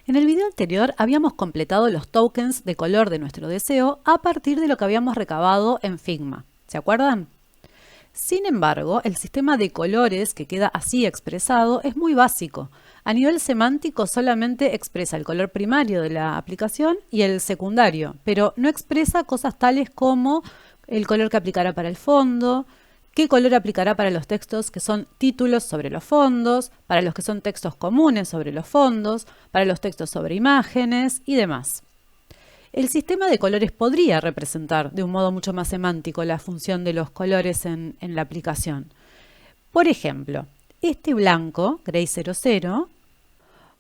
En el video anterior habíamos completado los tokens de color de nuestro deseo a partir de lo que habíamos recabado en Figma. ¿Se acuerdan? Sin embargo, el sistema de colores que queda así expresado es muy básico. A nivel semántico solamente expresa el color primario de la aplicación y el secundario, pero no expresa cosas tales como el color que aplicará para el fondo, qué color aplicará para los textos que son títulos sobre los fondos, para los que son textos comunes sobre los fondos, para los textos sobre imágenes y demás. El sistema de colores podría representar de un modo mucho más semántico la función de los colores en la aplicación. Por ejemplo, este blanco, Gray 00,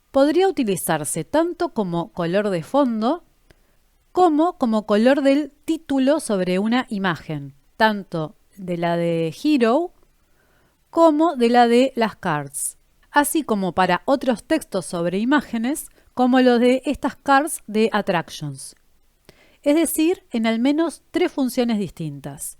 podría utilizarse tanto como color de fondo como color del título sobre una imagen, tanto de la de Hero como de la de las cards, así como para otros textos sobre imágenes como los de estas cards de Attractions. Es decir, en al menos 3 funciones distintas.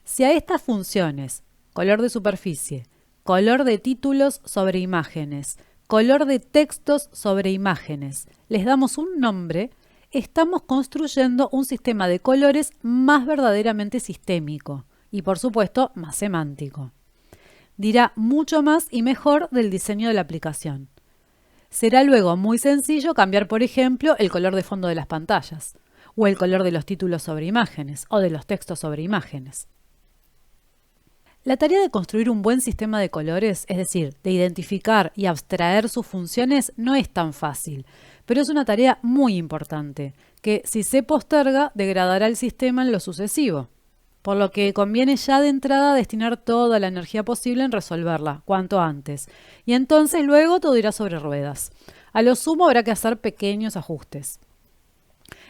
Si a estas funciones, color de superficie, color de títulos sobre imágenes, color de textos sobre imágenes, les damos un nombre, estamos construyendo un sistema de colores más verdaderamente sistémico y, por supuesto, más semántico. Dirá mucho más y mejor del diseño de la aplicación. Será luego muy sencillo cambiar, por ejemplo, el color de fondo de las pantallas, o el color de los títulos sobre imágenes, o de los textos sobre imágenes. La tarea de construir un buen sistema de colores, es decir, de identificar y abstraer sus funciones, no es tan fácil, pero es una tarea muy importante, que si se posterga, degradará el sistema en lo sucesivo. Por lo que conviene ya de entrada destinar toda la energía posible en resolverla, cuanto antes. Y entonces luego todo irá sobre ruedas. A lo sumo habrá que hacer pequeños ajustes.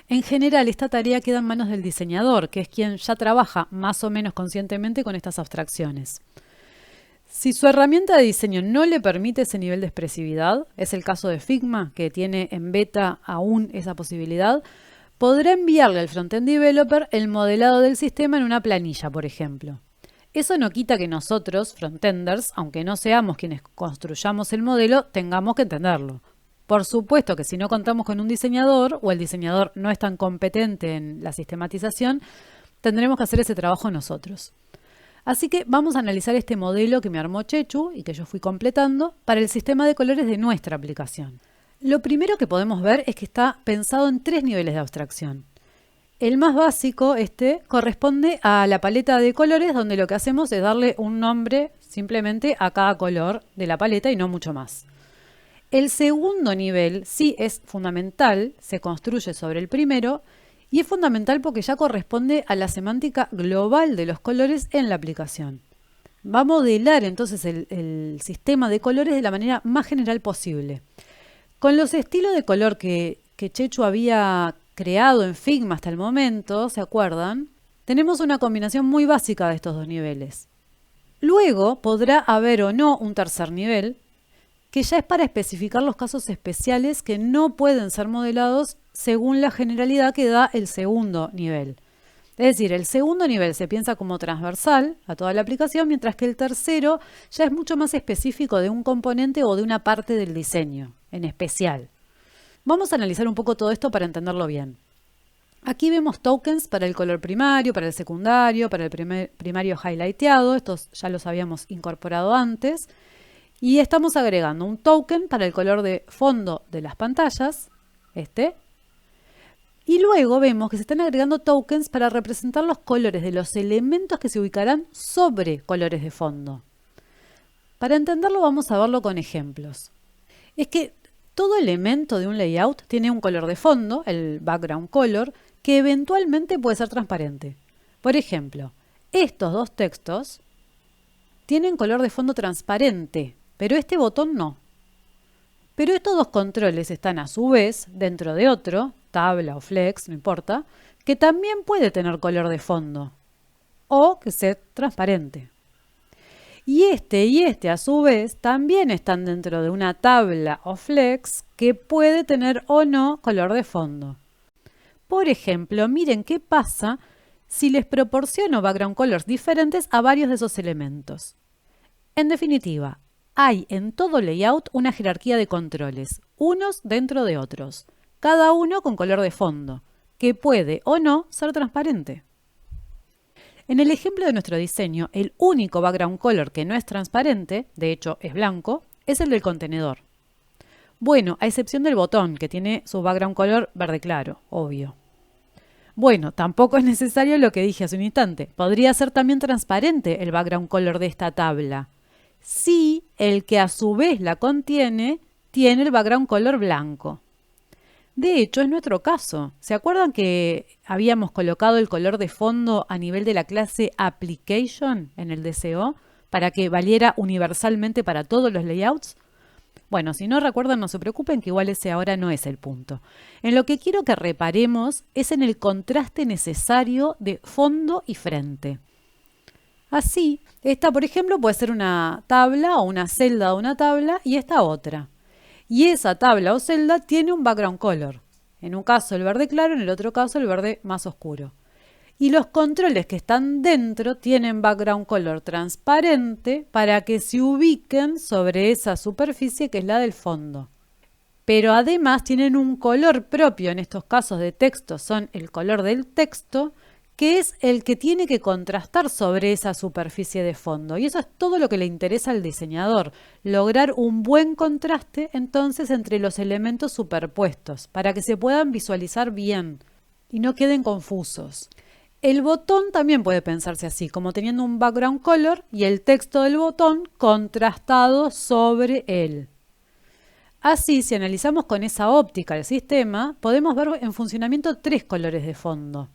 En general, esta tarea queda en manos del diseñador, que es quien ya trabaja más o menos conscientemente con estas abstracciones. Si su herramienta de diseño no le permite ese nivel de expresividad, es el caso de Figma, que tiene en beta aún esa posibilidad, podrá enviarle al frontend developer el modelado del sistema en una planilla, por ejemplo. Eso no quita que nosotros, frontenders, aunque no seamos quienes construyamos el modelo, tengamos que entenderlo. Por supuesto que si no contamos con un diseñador o el diseñador no es tan competente en la sistematización, tendremos que hacer ese trabajo nosotros. Así que vamos a analizar este modelo que me armó Chechu y que yo fui completando para el sistema de colores de nuestra aplicación. Lo primero que podemos ver es que está pensado en 3 niveles de abstracción. El más básico, corresponde a la paleta de colores, donde lo que hacemos es darle un nombre simplemente a cada color de la paleta y no mucho más. El segundo nivel sí es fundamental, se construye sobre el primero y es fundamental porque ya corresponde a la semántica global de los colores en la aplicación. Va a modelar entonces el sistema de colores de la manera más general posible. Con los estilos de color que Chechu había creado en Figma hasta el momento, ¿se acuerdan? Tenemos una combinación muy básica de estos 2 niveles. Luego podrá haber o no un tercer nivel, que ya es para especificar los casos especiales que no pueden ser modelados según la generalidad que da el segundo nivel. Es decir, el segundo nivel se piensa como transversal a toda la aplicación, mientras que el tercero ya es mucho más específico de un componente o de una parte del diseño, en especial. Vamos a analizar un poco todo esto para entenderlo bien. Aquí vemos tokens para el color primario, para el secundario, para el primario highlighteado, estos ya los habíamos incorporado antes. Y estamos agregando un token para el color de fondo de las pantallas, y luego vemos que se están agregando tokens para representar los colores de los elementos que se ubicarán sobre colores de fondo. Para entenderlo vamos a verlo con ejemplos. Es que todo elemento de un layout tiene un color de fondo, el background color, que eventualmente puede ser transparente. Por ejemplo, estos 2 textos tienen color de fondo transparente, pero este botón no. Pero estos 2 controles están a su vez dentro de otro, tabla o flex, no importa, que también puede tener color de fondo o que sea transparente. Y este a su vez también están dentro de una tabla o flex que puede tener o no color de fondo. Por ejemplo, miren qué pasa si les proporciono background colors diferentes a varios de esos elementos. En definitiva, hay en todo layout una jerarquía de controles, unos dentro de otros, cada uno con color de fondo, que puede o no ser transparente. En el ejemplo de nuestro diseño, el único background color que no es transparente, de hecho es blanco, es el del contenedor. Bueno, a excepción del botón, que tiene su background color verde claro, obvio. Bueno, tampoco es necesario lo que dije hace un instante. Podría ser también transparente el background color de esta tabla, si el que a su vez la contiene tiene el background color blanco. De hecho, es nuestro caso. ¿Se acuerdan que habíamos colocado el color de fondo a nivel de la clase Application en el DCO para que valiera universalmente para todos los layouts? Bueno, si no recuerdan, no se preocupen, que igual ese ahora no es el punto. En lo que quiero que reparemos es en el contraste necesario de fondo y frente. Así, esta, por ejemplo, puede ser una tabla o una celda de una tabla y esta otra. Y esa tabla o celda tiene un background color. En un caso el verde claro, en el otro caso el verde más oscuro. Y los controles que están dentro tienen background color transparente para que se ubiquen sobre esa superficie que es la del fondo. Pero además tienen un color propio, en estos casos de texto son el color del texto, que es el que tiene que contrastar sobre esa superficie de fondo. Y eso es todo lo que le interesa al diseñador, lograr un buen contraste entonces entre los elementos superpuestos, para que se puedan visualizar bien y no queden confusos. El botón también puede pensarse así, como teniendo un background color y el texto del botón contrastado sobre él. Así, si analizamos con esa óptica el sistema, podemos ver en funcionamiento tres colores de fondo.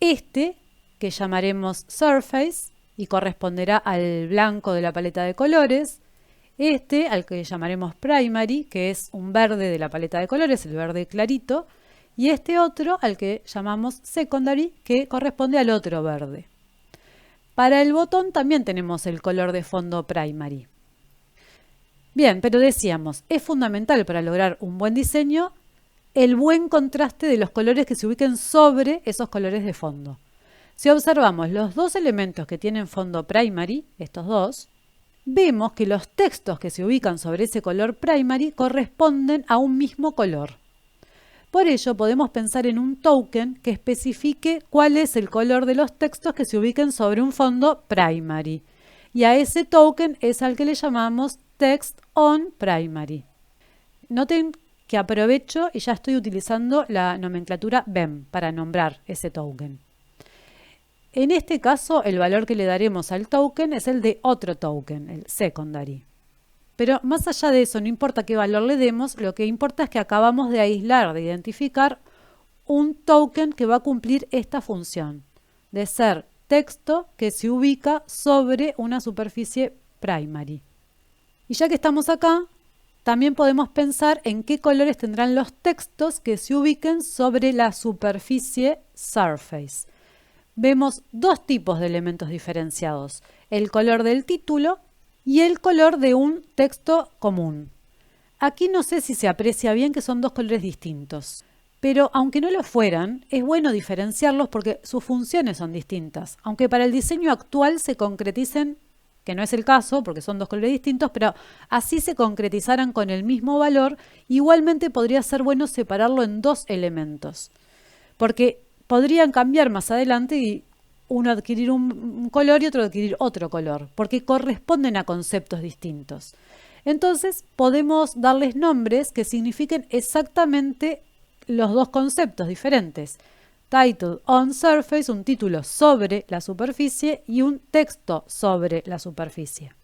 Este, que llamaremos Surface y corresponderá al blanco de la paleta de colores. Este, al que llamaremos Primary, que es un verde de la paleta de colores, el verde clarito. Y este otro, al que llamamos Secondary, que corresponde al otro verde. Para el botón también tenemos el color de fondo Primary. Bien, pero decíamos, es fundamental para lograr un buen diseño el buen contraste de los colores que se ubiquen sobre esos colores de fondo. Si observamos los dos elementos que tienen fondo primary, estos dos, vemos que los textos que se ubican sobre ese color primary corresponden a un mismo color. Por ello podemos pensar en un token que especifique cuál es el color de los textos que se ubiquen sobre un fondo primary. Y a ese token es al que le llamamos Text on Primary. Noten que aprovecho y ya estoy utilizando la nomenclatura BEM para nombrar ese token. En este caso, el valor que le daremos al token es el de otro token, el secondary. Pero más allá de eso, no importa qué valor le demos, lo que importa es que acabamos de aislar, de identificar un token que va a cumplir esta función, de ser texto que se ubica sobre una superficie primary. Y ya que estamos acá, también podemos pensar en qué colores tendrán los textos que se ubiquen sobre la superficie surface. Vemos dos tipos de elementos diferenciados, el color del título y el color de un texto común. Aquí no sé si se aprecia bien que son dos colores distintos, pero aunque no lo fueran, es bueno diferenciarlos porque sus funciones son distintas, aunque para el diseño actual se concreticen, que no es el caso porque son dos colores distintos, pero así se concretizaran con el mismo valor, igualmente podría ser bueno separarlo en dos elementos, porque podrían cambiar más adelante y uno adquirir un color y otro adquirir otro color, porque corresponden a conceptos distintos. Entonces podemos darles nombres que signifiquen exactamente los dos conceptos diferentes. Title on surface, un título sobre la superficie y un texto sobre la superficie.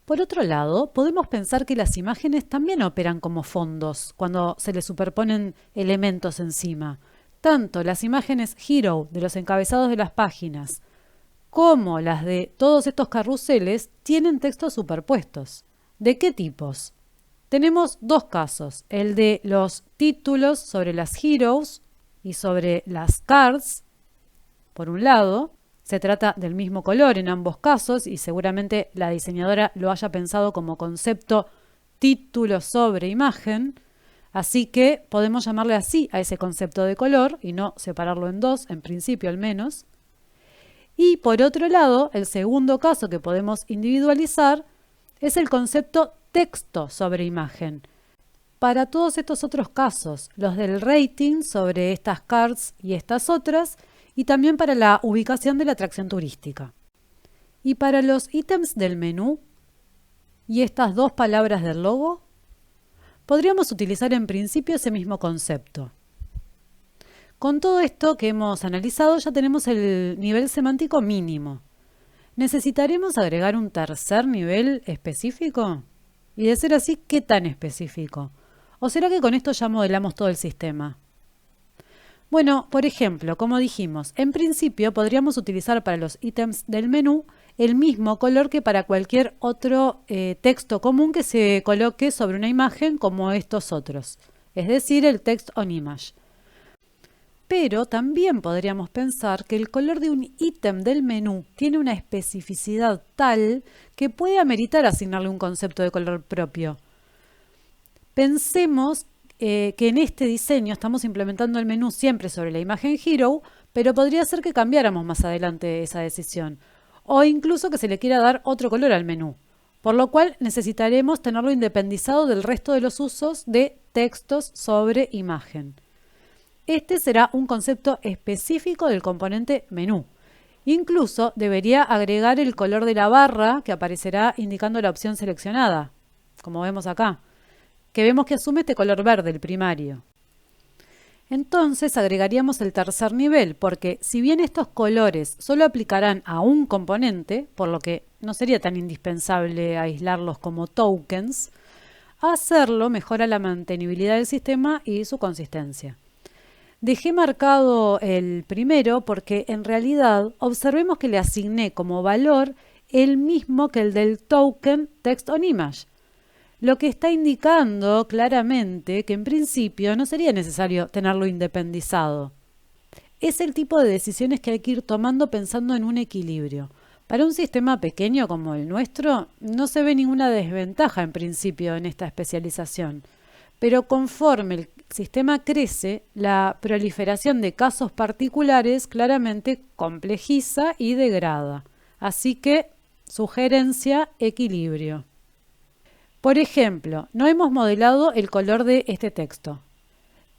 Por otro lado, podemos pensar que las imágenes también operan como fondos cuando se les superponen elementos encima. Tanto las imágenes hero de los encabezados de las páginas como las de todos estos carruseles tienen textos superpuestos. ¿De qué tipos? Tenemos dos casos, el de los títulos sobre las heroes y sobre las cards. Por un lado, se trata del mismo color en ambos casos y seguramente la diseñadora lo haya pensado como concepto título sobre imagen, así que podemos llamarle así a ese concepto de color y no separarlo en dos, en principio al menos. Y por otro lado, el segundo caso que podemos individualizar es el concepto texto sobre imagen. Para todos estos otros casos, los del rating sobre estas cards y estas otras, y también para la ubicación de la atracción turística. Y para los ítems del menú y estas dos palabras del logo, podríamos utilizar en principio ese mismo concepto. Con todo esto que hemos analizado ya tenemos el nivel semántico mínimo. ¿Necesitaremos agregar un tercer nivel específico? Y de ser así, ¿qué tan específico? ¿O será que con esto ya modelamos todo el sistema? Bueno, por ejemplo, como dijimos, en principio podríamos utilizar para los ítems del menú el mismo color que para cualquier otro texto común que se coloque sobre una imagen como estos otros, es decir, el text on image. Pero también podríamos pensar que el color de un ítem del menú tiene una especificidad tal que puede ameritar asignarle un concepto de color propio. Pensemos que en este diseño estamos implementando el menú siempre sobre la imagen Hero, pero podría ser que cambiáramos más adelante esa decisión, o incluso que se le quiera dar otro color al menú, por lo cual necesitaremos tenerlo independizado del resto de los usos de textos sobre imagen. Este será un concepto específico del componente menú. Incluso debería agregar el color de la barra que aparecerá indicando la opción seleccionada, como vemos acá, que vemos que asume este color verde, el primario. Entonces agregaríamos el tercer nivel, porque si bien estos colores solo aplicarán a un componente, por lo que no sería tan indispensable aislarlos como tokens, hacerlo mejora la mantenibilidad del sistema y su consistencia. Dejé marcado el primero porque en realidad observemos que le asigné como valor el mismo que el del token text on image, lo que está indicando claramente que en principio no sería necesario tenerlo independizado. Es el tipo de decisiones que hay que ir tomando pensando en un equilibrio. Para un sistema pequeño como el nuestro, no se ve ninguna desventaja en principio en esta especialización. Pero conforme el sistema crece, la proliferación de casos particulares claramente complejiza y degrada. Así que, sugerencia, equilibrio. Por ejemplo, no hemos modelado el color de este texto.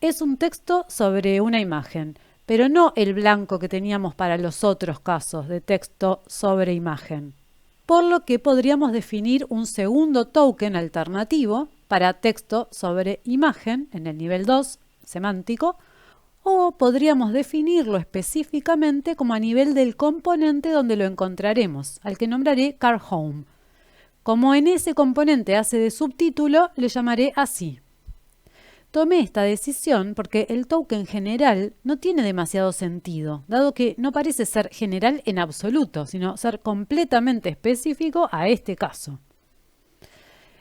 Es un texto sobre una imagen, pero no el blanco que teníamos para los otros casos de texto sobre imagen. Por lo que podríamos definir un segundo token alternativo para texto sobre imagen en el nivel 2, semántico, o podríamos definirlo específicamente como a nivel del componente donde lo encontraremos, al que nombraré car home. Como en ese componente hace de subtítulo, le llamaré así. Tomé esta decisión porque el token general no tiene demasiado sentido, dado que no parece ser general en absoluto, sino ser completamente específico a este caso.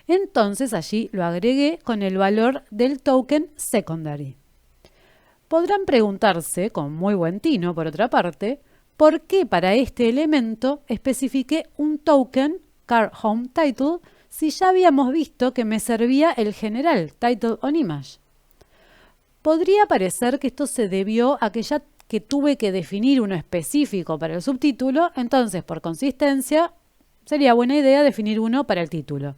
Entonces allí lo agregué con el valor del token secondary. Podrán preguntarse, con muy buen tino por otra parte, ¿por qué para este elemento especifiqué un token car home title si ya habíamos visto que me servía el general title on image? Podría parecer que esto se debió a que ya que tuve que definir uno específico para el subtítulo, entonces por consistencia sería buena idea definir uno para el título.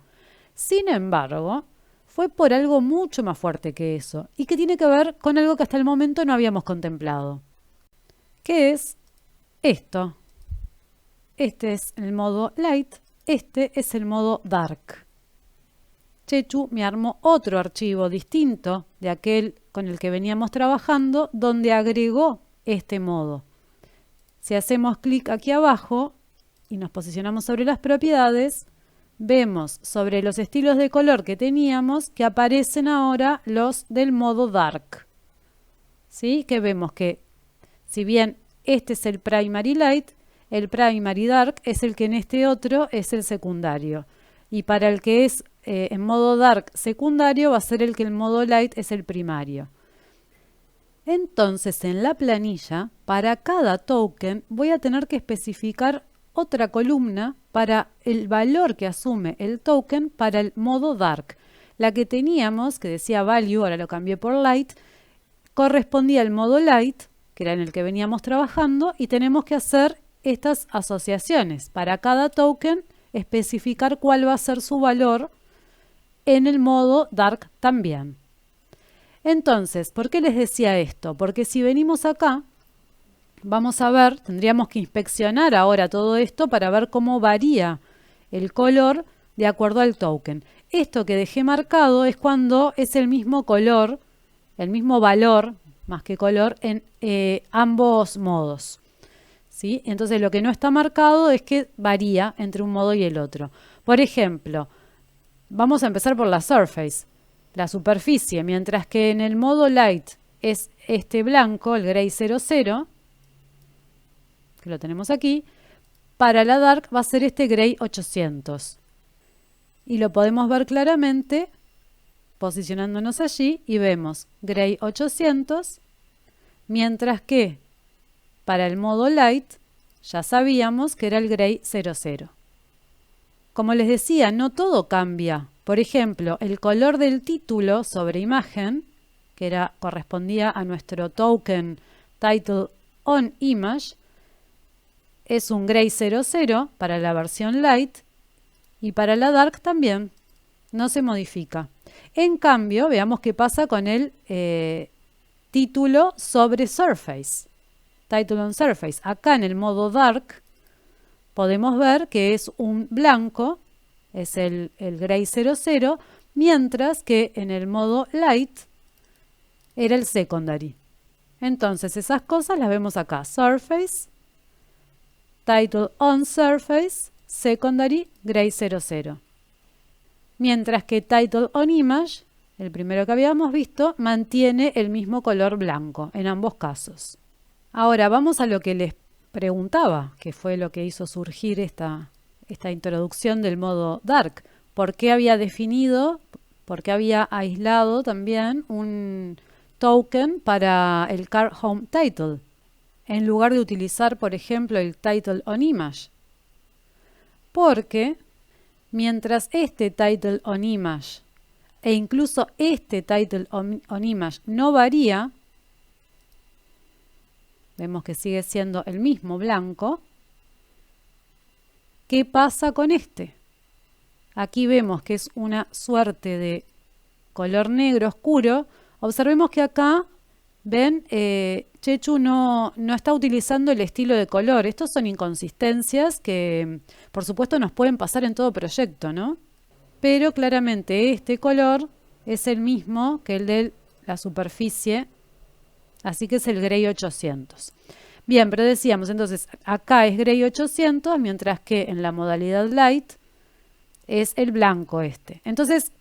Sin embargo, fue por algo mucho más fuerte que eso y que tiene que ver con algo que hasta el momento no habíamos contemplado, que es esto. Este es el modo light, este es el modo dark. Chechu me armó otro archivo distinto de aquel con el que veníamos trabajando, donde agregó este modo. Si hacemos clic aquí abajo y nos posicionamos sobre las propiedades, vemos sobre los estilos de color que teníamos que aparecen ahora los del modo dark. ¿Sí? Que vemos que si bien este es el primary light, el primary dark es el que en este otro es el secundario. Y para el que es en modo dark secundario va a ser el que en modo light es el primario. Entonces en la planilla, para cada token voy a tener que especificar otra columna para el valor que asume el token para el modo dark. La que teníamos, que decía value, ahora lo cambié por light, correspondía al modo light, que era en el que veníamos trabajando, y tenemos que hacer estas asociaciones. Para cada token, especificar cuál va a ser su valor en el modo dark también. Entonces, ¿por qué les decía esto? Porque si venimos acá, vamos a ver, tendríamos que inspeccionar ahora todo esto para ver cómo varía el color de acuerdo al token. Esto que dejé marcado es cuando es el mismo color, el mismo valor, más que color, en ambos modos, ¿sí? Entonces lo que no está marcado es que varía entre un modo y el otro. Por ejemplo, vamos a empezar por la surface, la superficie, mientras que en el modo light es este blanco, el gray 00, que lo tenemos aquí, para la dark va a ser este gray 800. Y lo podemos ver claramente posicionándonos allí y vemos gray 800, mientras que para el modo light ya sabíamos que era el gray 00. Como les decía, no todo cambia. Por ejemplo, el color del título sobre imagen, que correspondía a nuestro token title on image, es un gray 00 para la versión light y para la dark también. No se modifica. En cambio, veamos qué pasa con el título sobre surface. Title on surface. Acá en el modo dark podemos ver que es un blanco, es el gray 00, mientras que en el modo light era el secondary. Entonces esas cosas las vemos acá. Surface, title on surface, secondary, gray 00. Mientras que title on image, el primero que habíamos visto, mantiene el mismo color blanco en ambos casos. Ahora vamos a lo que les preguntaba, que fue lo que hizo surgir esta introducción del modo dark. ¿Por qué había definido, por qué había aislado también un token para el Car Home Title, en lugar de utilizar, por ejemplo, el Title on Image? Porque mientras este Title on Image e incluso este Title on Image no varía, vemos que sigue siendo el mismo blanco. ¿Qué pasa con este? Aquí vemos que es una suerte de color negro oscuro. Observemos que acá, ven, Chechu no está utilizando el estilo de color. Estos son inconsistencias que, por supuesto, nos pueden pasar en todo proyecto, ¿no? Pero claramente este color es el mismo que el de la superficie, así que es el gray 800. Bien, pero decíamos, entonces, acá es gray 800, mientras que en la modalidad light es el blanco este. Entonces,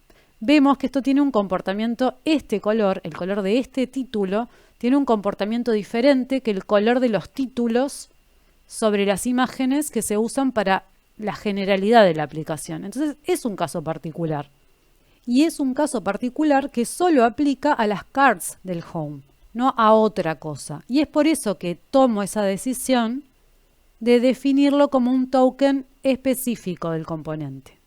vemos que esto tiene un comportamiento, este color, el color de este título, tiene un comportamiento diferente que el color de los títulos sobre las imágenes que se usan para la generalidad de la aplicación. Entonces, es un caso particular. Y es un caso particular que solo aplica a las cards del home, no a otra cosa. Y es por eso que tomo esa decisión de definirlo como un token específico del componente.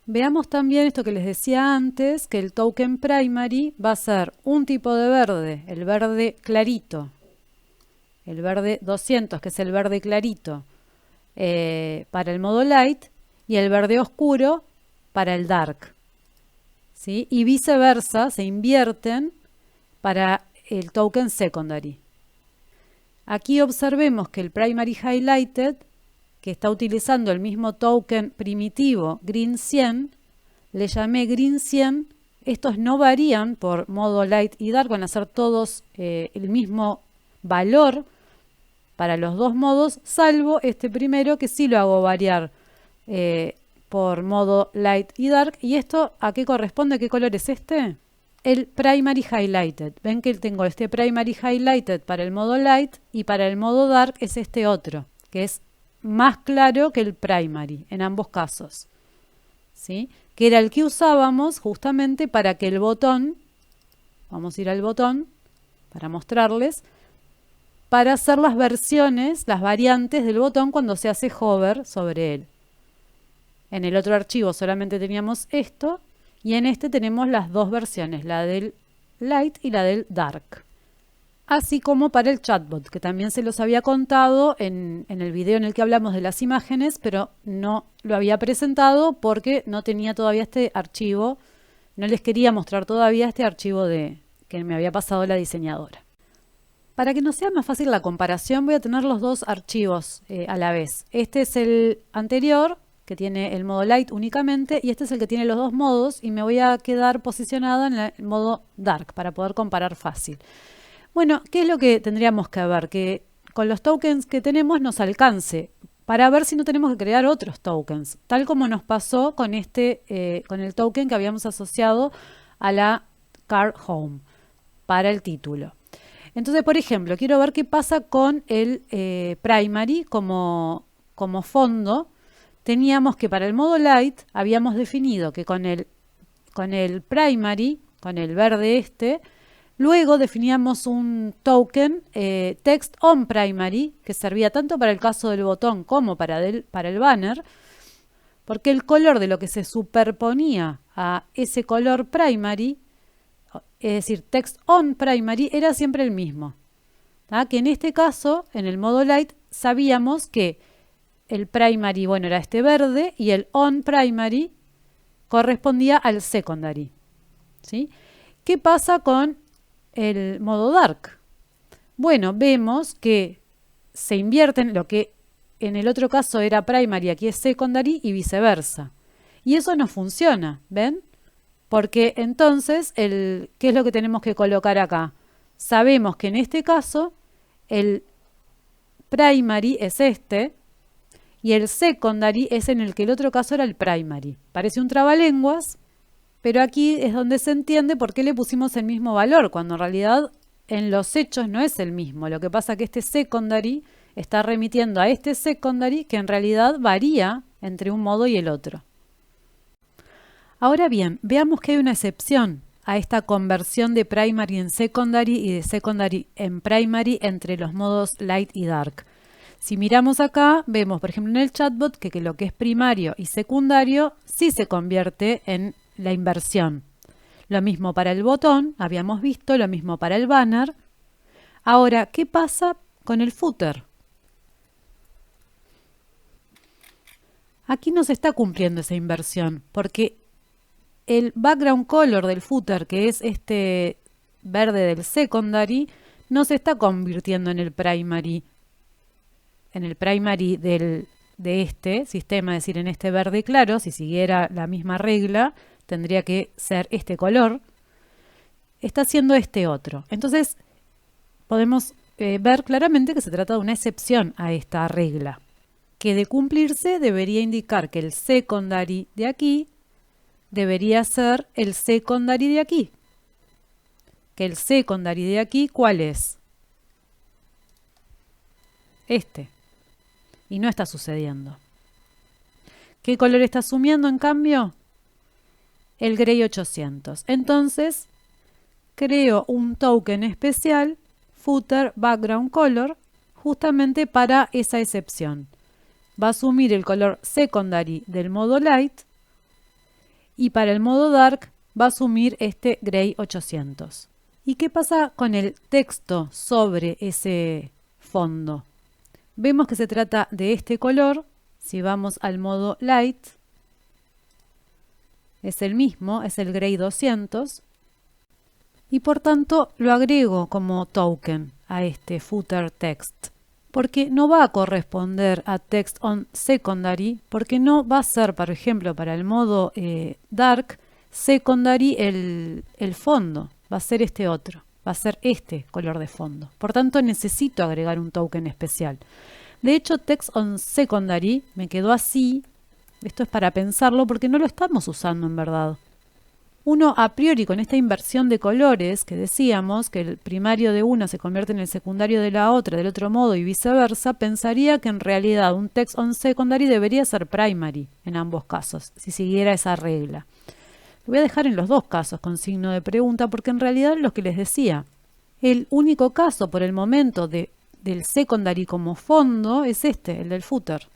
Veamos también esto que les decía antes, que el token primary va a ser un tipo de verde, el verde clarito, el verde 200, que es el verde clarito, para el modo light, y el verde oscuro para el dark, ¿sí? Y viceversa, se invierten para el token secondary. Aquí observemos que el primary highlighted, que está utilizando el mismo token primitivo green 100, le llamé green 100. Estos no varían por modo light y dark, van a ser todos el mismo valor para los dos modos, salvo este primero que sí lo hago variar por modo light y dark. ¿Y esto a qué corresponde? ¿Qué color es este? El primary highlighted. Ven que tengo este primary highlighted para el modo light y para el modo dark es este otro, que es más claro que el primary en ambos casos, ¿sí? Que era el que usábamos justamente para que el botón, vamos a ir al botón para mostrarles, para hacer las versiones, las variantes del botón cuando se hace hover sobre él. En el otro archivo solamente teníamos esto y en este tenemos las dos versiones, la del light y la del dark. así como para el chatbot, que también se los había contado en el video en el que hablamos de las imágenes, pero no lo había presentado porque no tenía todavía este archivo, no les quería mostrar todavía este archivo que me había pasado la diseñadora. Para que nos sea más fácil la comparación, voy a tener los dos archivos a la vez. Este es el anterior, que tiene el modo Light únicamente, y este es el que tiene los dos modos, y me voy a quedar posicionada en el modo Dark para poder comparar fácil. Bueno, ¿qué es lo que tendríamos que ver? Que con los tokens que tenemos nos alcance para ver si no tenemos que crear otros tokens, tal como nos pasó con con el token que habíamos asociado a la Car Home para el título. Entonces, por ejemplo, quiero ver qué pasa con el primary como fondo. Teníamos que para el modo light habíamos definido que con el primary, con el verde luego definíamos un token text on primary que servía tanto para el caso del botón como para el banner, porque el color de lo que se superponía a ese color primary, es decir, text on primary, era siempre el mismo. Que en este caso, en el modo light, sabíamos que el primary, bueno, era este verde y el on primary correspondía al secondary. ¿Sí? ¿Qué pasa con el modo dark? Bueno, vemos que se invierten lo que en el otro caso era primary, aquí es secondary y viceversa. Y eso no funciona, ¿ven? Porque entonces, ¿qué es lo que tenemos que colocar acá? Sabemos que en este caso el primary es este y el secondary es en el que el otro caso era el primary. Parece un trabalenguas, pero aquí es donde se entiende por qué le pusimos el mismo valor, cuando en realidad en los hechos no es el mismo. Lo que pasa es que este secondary está remitiendo a este secondary que en realidad varía entre un modo y el otro. Ahora bien, veamos que hay una excepción a esta conversión de primary en secondary y de secondary en primary entre los modos light y dark. Si miramos acá, vemos por ejemplo en el chatbot que lo que es primario y secundario sí se convierte en la inversión. Lo mismo para el botón, habíamos visto, lo mismo para el banner. Ahora, ¿qué pasa con el footer? Aquí no se está cumpliendo esa inversión, porque el background color del footer, que es este verde del secondary, no se está convirtiendo en el primary de este sistema, es decir, en este verde claro. Si siguiera la misma regla, tendría que ser este color. Está siendo este otro. Entonces, podemos ver claramente que se trata de una excepción a esta regla, que de cumplirse debería indicar que el secondary de aquí debería ser el secondary de aquí. Que el secondary de aquí, ¿cuál es? Este. Y no está sucediendo. ¿Qué color está asumiendo en cambio? El Gray 800. Entonces, creo un token especial, footer background color, justamente para esa excepción. Va a asumir el color secondary del modo light y para el modo dark va a asumir este Gray 800. ¿Y qué pasa con el texto sobre ese fondo? Vemos que se trata de este color. Si vamos al modo light, es el mismo, es el Gray 200. Y por tanto lo agrego como token a este footer text, porque no va a corresponder a text on secondary, porque no va a ser, por ejemplo, para el modo dark, secondary el fondo, va a ser este otro, va a ser este color de fondo. Por tanto, necesito agregar un token especial. De hecho, text on secondary me quedó así. Esto es para pensarlo porque no lo estamos usando en verdad. Uno a priori con esta inversión de colores que decíamos, que el primario de una se convierte en el secundario de la otra, del otro modo y viceversa, pensaría que en realidad un text on secondary debería ser primary en ambos casos, si siguiera esa regla. Lo voy a dejar en los dos casos con signo de pregunta porque en realidad es lo que les decía. El único caso por el momento del secondary como fondo es este, el del footer.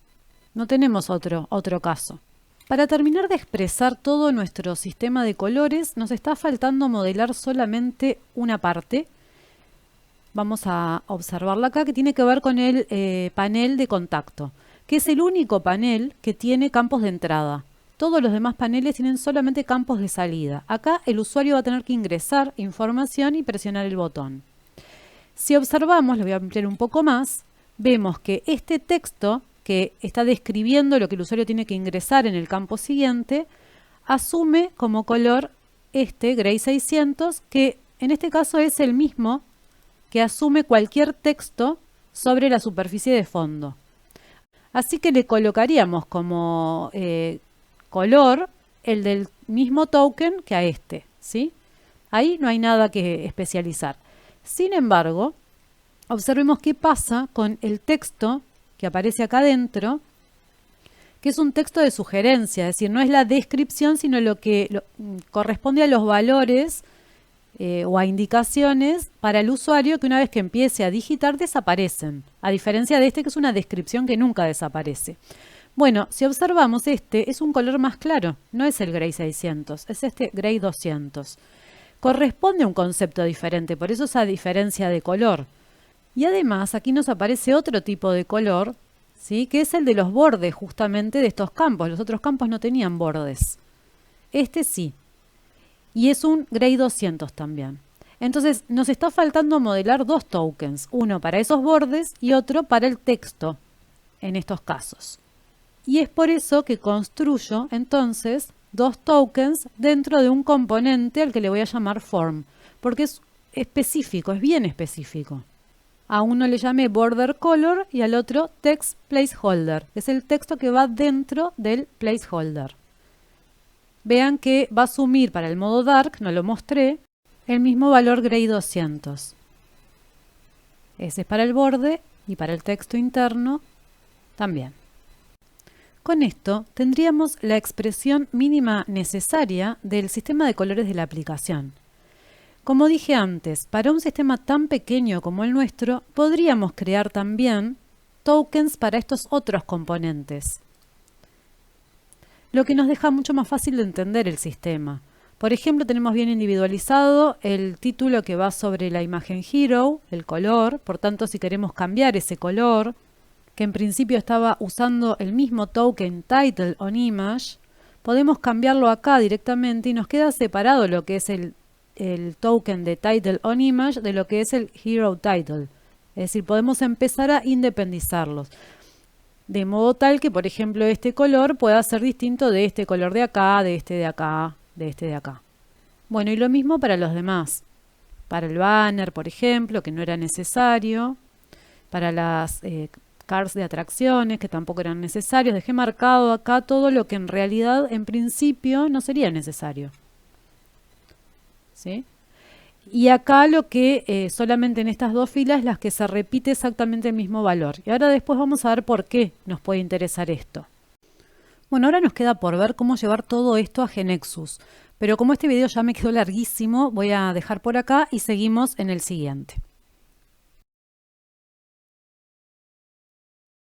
No tenemos otro caso. Para terminar de expresar todo nuestro sistema de colores, nos está faltando modelar solamente una parte, vamos a observarla acá, que tiene que ver con el panel de contacto, que es el único panel que tiene campos de entrada. Todos los demás paneles tienen solamente campos de salida. Acá el usuario va a tener que ingresar información y presionar el botón. Si observamos, lo voy a ampliar un poco más, vemos que este texto que está describiendo lo que el usuario tiene que ingresar en el campo siguiente, asume como color este gray 600, que en este caso es el mismo que asume cualquier texto sobre la superficie de fondo. Así que le colocaríamos como color el del mismo token que a este, ¿sí? Ahí no hay nada que especializar. Sin embargo, observemos qué pasa con el texto que aparece acá adentro, que es un texto de sugerencia, es decir, no es la descripción, sino lo que corresponde a los valores o a indicaciones para el usuario que una vez que empiece a digitar desaparecen, a diferencia de este que es una descripción que nunca desaparece. Bueno, si observamos este es un color más claro, no es el gray 600, es este gray 200. Corresponde a un concepto diferente, por eso esa diferencia de color. Y además aquí nos aparece otro tipo de color, ¿sí? Que es el de los bordes justamente de estos campos. Los otros campos no tenían bordes. Este sí. Y es un gray 200 también. Entonces nos está faltando modelar dos tokens. Uno para esos bordes y otro para el texto en estos casos. Y es por eso que construyo entonces dos tokens dentro de un componente al que le voy a llamar form. Porque es específico, es bien específico. A uno le llamé border color y al otro text placeholder. Es el texto que va dentro del placeholder. Vean que va a asumir para el modo dark, no lo mostré, el mismo valor gray 200. Ese es para el borde y para el texto interno también. Con esto tendríamos la expresión mínima necesaria del sistema de colores de la aplicación. Como dije antes, para un sistema tan pequeño como el nuestro, podríamos crear también tokens para estos otros componentes, lo que nos deja mucho más fácil de entender el sistema. Por ejemplo, tenemos bien individualizado el título que va sobre la imagen hero, el color, por tanto si queremos cambiar ese color, que en principio estaba usando el mismo token title on image, podemos cambiarlo acá directamente y nos queda separado lo que es el token de title on image de lo que es el hero title. Es decir, podemos empezar a independizarlos. De modo tal que, por ejemplo, este color pueda ser distinto de este color de acá, de este de acá, de este de acá. Bueno, y lo mismo para los demás. Para el banner, por ejemplo, que no era necesario. Para las cards de atracciones, que tampoco eran necesarios. Dejé marcado acá todo lo que en realidad, en principio, no sería necesario. ¿Sí? Y acá lo que solamente en estas dos filas las que se repite exactamente el mismo valor. Y ahora después vamos a ver por qué nos puede interesar esto. Bueno, ahora nos queda por ver cómo llevar todo esto a GeneXus. Pero como este video ya me quedó larguísimo, voy a dejar por acá y seguimos en el siguiente.